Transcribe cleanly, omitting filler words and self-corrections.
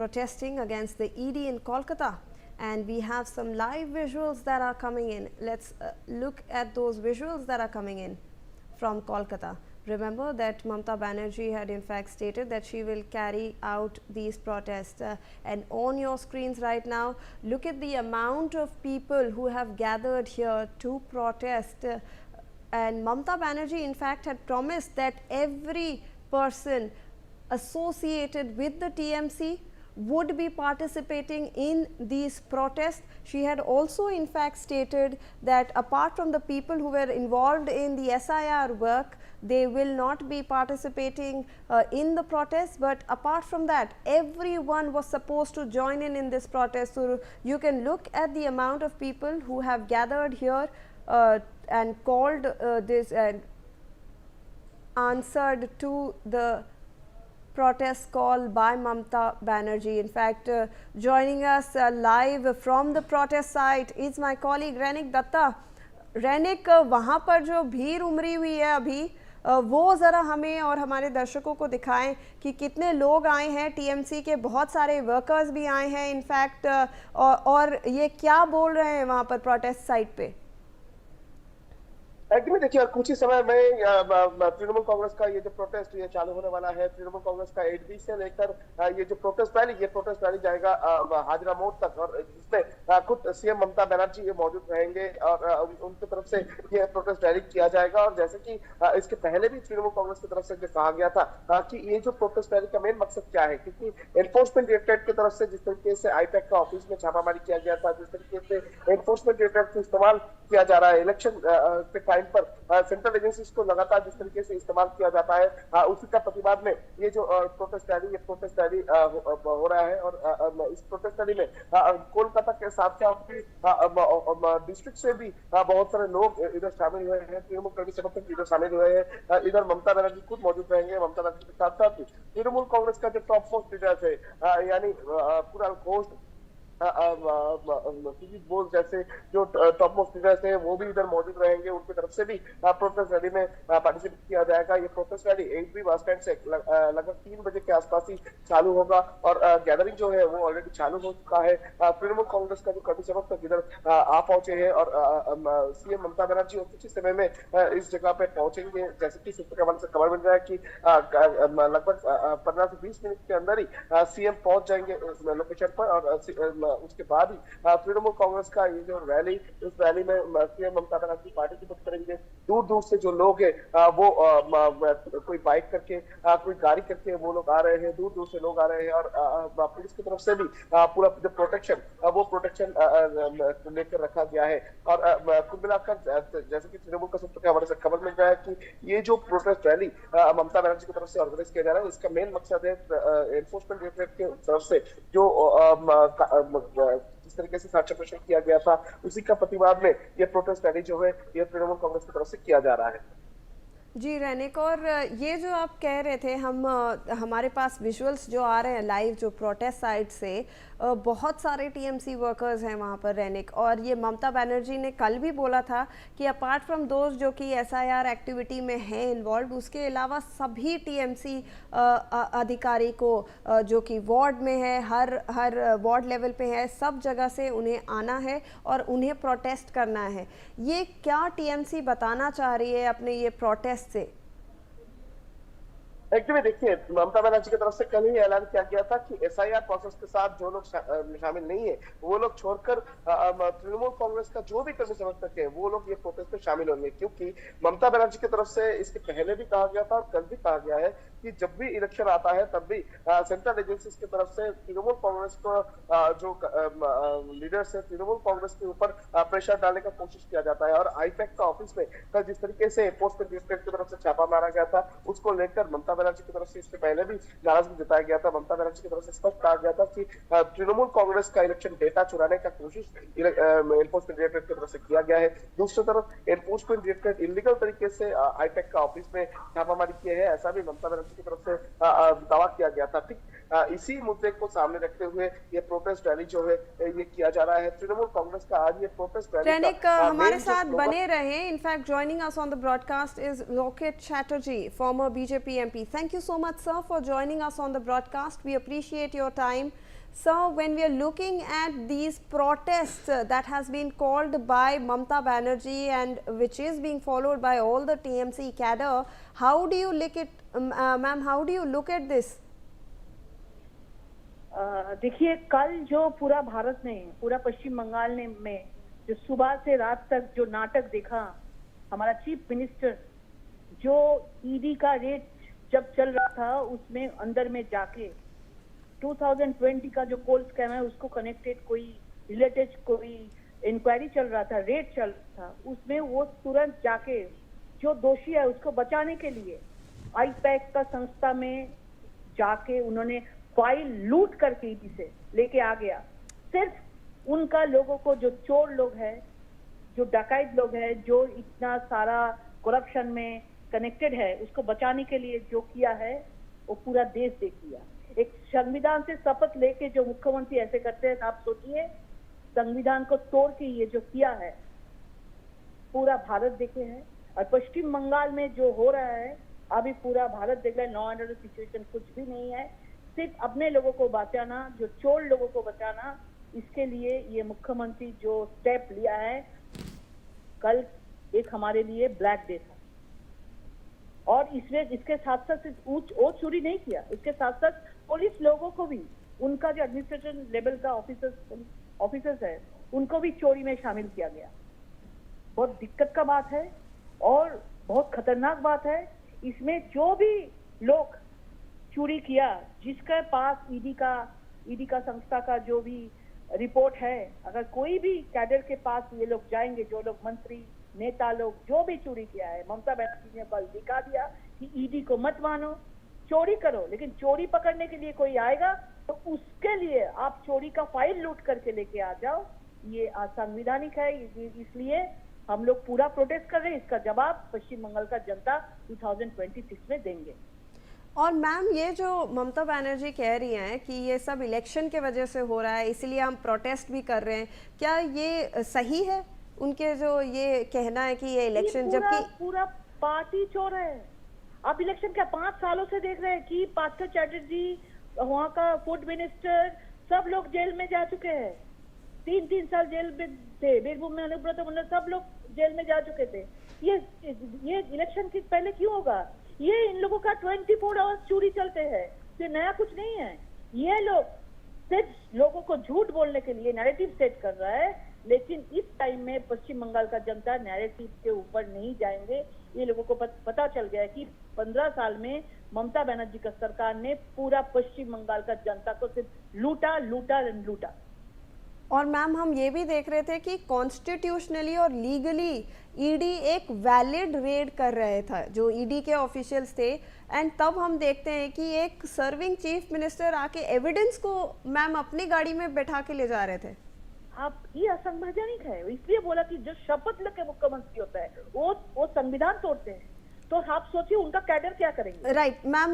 protesting against the ED in Kolkata, and we have some live visuals that are coming in. Let's look at those visuals that are coming in from Kolkata. Remember that Mamata Banerjee had in fact stated that she will carry out these protests, and on your screens right now, look at the amount of people who have gathered here to protest. And Mamata Banerjee in fact had promised that every person associated with the TMC would be participating in these protests. She had also in fact stated that apart from the people who were involved in the SIR work, they will not be participating in the protests, but apart from that, everyone was supposed to join in this protest. So you can look at the amount of people who have gathered here and called this and answered to the protest call by Mamata Banerjee. In fact, joining us live from the protest site is my colleague Rainik Datta. Rainik, वहाँ पर जो भीड़ उमड़ी हुई है अभी, वो ज़रा हमें और हमारे दर्शकों को दिखाएं कि कितने लोग आए हैं। टीएमसी के बहुत सारे वर्कर्स भी आए हैं इनफैक्ट, और ये क्या बोल रहे हैं वहाँ पर प्रोटेस्ट साइट पे? एक्चुअली देखिए, कुछ ही समय में तृणमूल कांग्रेस का ये जो प्रोटेस्ट ये चालू होने वाला है। तृणमूल कांग्रेस का 8B से लेकर ये जो प्रोटेस्ट रैली जाएगा हाजरा मोड़ तक, और जिसमें खुद सीएम ममता बनर्जी ये मौजूद रहेंगे और उनकी तरफ से ये प्रोटेस्ट रैली किया जाएगा। और जैसे कि इसके पहले भी तृणमूल कांग्रेस की तरफ से कहा गया था कि ये जो प्रोटेस्ट रैली का मेन मकसद क्या है, क्योंकि एनफोर्समेंट डायरेक्टरेट की तरफ से जिस तरीके से आईपैक का ऑफिस में छापामारी किया गया था, जिस तरीके से एनफोर्समेंट डायरेक्टरेट का इस्तेमाल किया जा रहा है इलेक्शन के टाइम पर सेंट्रल एजेंसीज को लगातार जिस तरीके से इस्तेमाल किया जाता है, उसी का प्रतिवाद में ये जो प्रोटेस्ट रैली हो रहा है। और इस प्रोटेस्ट रैली में कोलकाता के साथ साथ डिस्ट्रिक्ट से भी बहुत सारे लोग इधर शामिल हुए हैं, तृणमूल कांग्रेस समर्थक इधर शामिल हुए हैं। इधर ममता बनर्जी खुद मौजूद रहेंगे। ममता बनर्जी के साथ साथ तृणमूल कांग्रेस का जो टॉप मोस्ट लीडर है यानी कुणाल घोष, बोस जैसे जो टॉप मोस्ट लीडर्स हैं वो भी इधर मौजूद रहेंगे। उनकी तरफ से भी प्रोटेस्ट रैली में पार्टिसिपेट किया जाएगा। ये protest rally 8B bus stand से लगभग 3 बजे के आसपास ही चालू होगा और गैदरिंग जो है वो ऑलरेडी चालू हो चुका है। तृणमूल कांग्रेस का जो कभी समर्थक इधर आ पहुंचे हैं और सीएम ममता बनर्जी और कुछ ही समय में इस जगह पे पहुंचेंगे। जैसे कि सूत्र के हवाले से खबर मिल रहा है कि लगभग 15 से 20 मिनट के अंदर ही सीएम पहुंच जाएंगे लोकेशन पर, और उसके बाद ही तृणमूल कांग्रेस का ये जो रैली, इस रैली में सीएम ममता बनर्जी पार्टिसिपेट करेंगे। दूर दूर से जो लोग हैं वो कोई बाइक करके, कोई गाड़ी करके वो लोग आ रहे हैं, दूर दूर से लोग आ रहे हैं। और पुलिस की तरफ से भी पूरा जो प्रोटेक्शन लेकर रखा गया है। और कुल मिलाकर जैसे कि तृणमूल का सूत्र के हवाले से खबर मिल रहा है कि ये जो प्रोटेस्ट रैली ममता बनर्जी की तरफ से ऑर्गेनाइज किया जा रहा है, इसका मेन मकसद है एनफोर्समेंट डायरेक्टरेट की तरफ से जो जिस तरीके से साक्ष्य प्रश्न किया गया था, उसी का प्रतिवाद में ये प्रोटेस्ट रैली जो है ये तृणमूल कांग्रेस की तरफ से किया जा रहा है। जी रैनिक, और ये जो आप कह रहे थे, हमारे पास विजुअल्स जो आ रहे हैं लाइव जो प्रोटेस्ट साइट से, बहुत सारे टीएमसी वर्कर्स हैं वहाँ पर रैनिक। और ये ममता बनर्जी ने कल भी बोला था कि अपार्ट फ्रॉम दोस्त जो कि एसआईआर एक्टिविटी में हैं इन्वॉल्व, उसके अलावा सभी टीएमसी अधिकारी को जो कि वार्ड में है, हर वार्ड लेवल पे है, सब जगह से उन्हें आना है और उन्हें प्रोटेस्ट करना है। ये क्या टीएमसी बताना चाह रही है अपने ये प्रोटेस्ट से? एक्चुअली देखिए, ममता बनर्जी की तरफ से कल ही ऐलान किया गया था कि एसआईआर प्रोसेस के साथ जो लोग शामिल नहीं है वो लोग छोड़कर तृणमूल कांग्रेस का जो भी कर्मी समर्थक है वो लोग ये प्रोटेस्ट में शामिल होंगे। क्योंकि ममता बनर्जी की तरफ से इसके पहले भी कहा गया था और कल भी कहा गया है कि जब भी इलेक्शन आता है तब भी सेंट्रल एजेंसीज की तरफ से तृणमूल कांग्रेस को जो लीडर्स है तृणमूल कांग्रेस के ऊपर प्रेशर डालने का कोशिश किया जाता है। और आईपैक का ऑफिस में कल जिस तरीके से एनफोर्समेंट डायरेक्टरेट की तरफ से छापा मारा गया था, उसको लेकर ममता बनर्जी की तरफ से इससे पहले भी नाराजगी जताया गया था। ममता बनर्जी की तरफ से स्पष्ट कहा गया था कि तृणमूल कांग्रेस का इलेक्शन डेटा चुराने का कोशिश एनफोर्समेंट डायरेक्टरेट की तरफ से किया गया है। दूसरी तरफ एनफोर्समेंट डायरेक्टरेट इलीगल तरीके से आईपैक का ऑफिस में छापामारी किया है, ऐसा भी ममता बनर्जी की तरफ से दावा किया गया था। ठीक इसी मुद्दे को सामने रखते हुए ये प्रोटेस्ट रैली जो है ये किया जा रहा है। तृणमूल कांग्रेस का आज ये प्रोटेस्ट रैली हमारे साथ बने रहे। In fact joining us on the broadcast is Loket Chatterjee, former BJP MP. Thank you so much, sir, for joining us on the broadcast. We appreciate your time. So when we are looking at these protests that has been called by Mamata Banerjee and which is being followed by all the TMC cadre, how do you look at, ma'am, how do you look at this? देखिए, कल जो पूरा भारत ने, पूरा पश्चिम बंगाल ने में जो सुबह से रात तक जो नाटक देखा, हमारा चीफ मिनिस्टर जो ईडी का रेट जब चल रहा था उसमें अंदर में जाके 2020 का जो कोल स्कैम है उसको कनेक्टेड कोई रिलेटेड कोई इंक्वायरी चल रहा था, रेट चल रहा था, उसमें वो तुरंत जाके जो दोषी है उसको बचाने के लिए आईपैक का संस्था में जाके उन्होंने फाइल लूट करके ईडी से लेके आ गया। सिर्फ उनका लोगों को, जो चोर लोग हैं, जो डकैत लोग हैं, जो इतना सारा करप्शन में कनेक्टेड है, उसको बचाने के लिए जो किया है वो पूरा देश देख लिया। एक संविधान से शपथ लेके जो मुख्यमंत्री ऐसे करते हैं, आप सोचिए संविधान को तोड़ के ये जो किया है पूरा भारत देखे है। और पश्चिम बंगाल में जो हो रहा है अभी पूरा भारत देख रहा है, लॉ एंड ऑर्डर सिचुएशन कुछ भी नहीं है, सिर्फ अपने लोगों को बचाना, जो चोर लोगों को बचाना, इसके लिए ये मुख्यमंत्री जो स्टेप लिया है, कल एक हमारे लिए ब्लैक डे था। और इसमें इसके साथ साथ वो चोरी नहीं किया, इसके साथ साथ पुलिस लोगों को भी, उनका जो एडमिनिस्ट्रेशन लेवल का ऑफिसर्स है उनको भी चोरी में शामिल किया गया। बहुत दिक्कत का बात है और बहुत खतरनाक बात है। इसमें जो भी लोग चोरी किया, जिसके पास ईडी का संस्था का जो भी रिपोर्ट है, अगर कोई भी कैडर के पास ये लोग जाएंगे, जो लोग मंत्री नेता लोग जो भी चोरी किया है, ममता बनर्जी ने कल दिखा दिया कि ईडी को मत मानो, चोरी करो, लेकिन चोरी पकड़ने के लिए कोई आएगा तो उसके लिए आप चोरी का फाइल लूट करके लेके आ जाओ। ये असंवैधानिक है, इसलिए हम लोग पूरा प्रोटेस्ट कर रहे हैं। इसका जवाब पश्चिम बंगाल का जनता 2026 में देंगे। और मैम, ये जो ममता बनर्जी कह रही हैं कि ये सब इलेक्शन के वजह से हो रहा है, इसलिए हम प्रोटेस्ट भी कर रहे हैं, क्या ये सही है उनके जो ये कहना है कि ये इलेक्शन, जबकि पूरा पार्टी चोर है। आप इलेक्शन क्या 5 सालों से देख रहे हैं कि पार्थ चैटर्जी, वहाँ का फूड मिनिस्टर, सब लोग जेल में जा चुके हैं, 3-3 साल जेल में थे। बीरभूम में अनुब्रत मंडल सब लोग जेल में जा चुके थे। ये इलेक्शन के पहले क्यों होगा? ये इन लोगों का 24 आवर्स चोरी चलते हैं, ये नया कुछ नहीं है। ये लोग सिर्फ लोगों को झूठ बोलने के लिए नैरेटिव सेट कर रहा है, लेकिन इस टाइम में पश्चिम बंगाल का जनता नैरेटिव के ऊपर नहीं जाएंगे। ये लोगों को पता चल गया है कि 15 साल में ममता बनर्जी का सरकार ने पूरा पश्चिम बंगाल का जनता को सिर्फ लूटा लूटा लूटा। और मैम, हम ये भी देख रहे थे कि कॉन्स्टिट्यूशनली और लीगली ईडी एक वैलिड रेड कर रहे था, जो ईडी के ऑफिशियल्स थे, एंड तब हम देखते हैं कि एक सर्विंग चीफ मिनिस्टर आके एविडेंस को मैम अपनी गाड़ी में बैठा के ले जा रहे थे। आप ये असंवैधानिक है, इसलिए बोला कि जो शपथ लेके मुख्यमंत्री होता है वो संविधान तोड़ते हैं, तो आप सोचिए उनका कैडर क्या करेंगे। Right ma'am.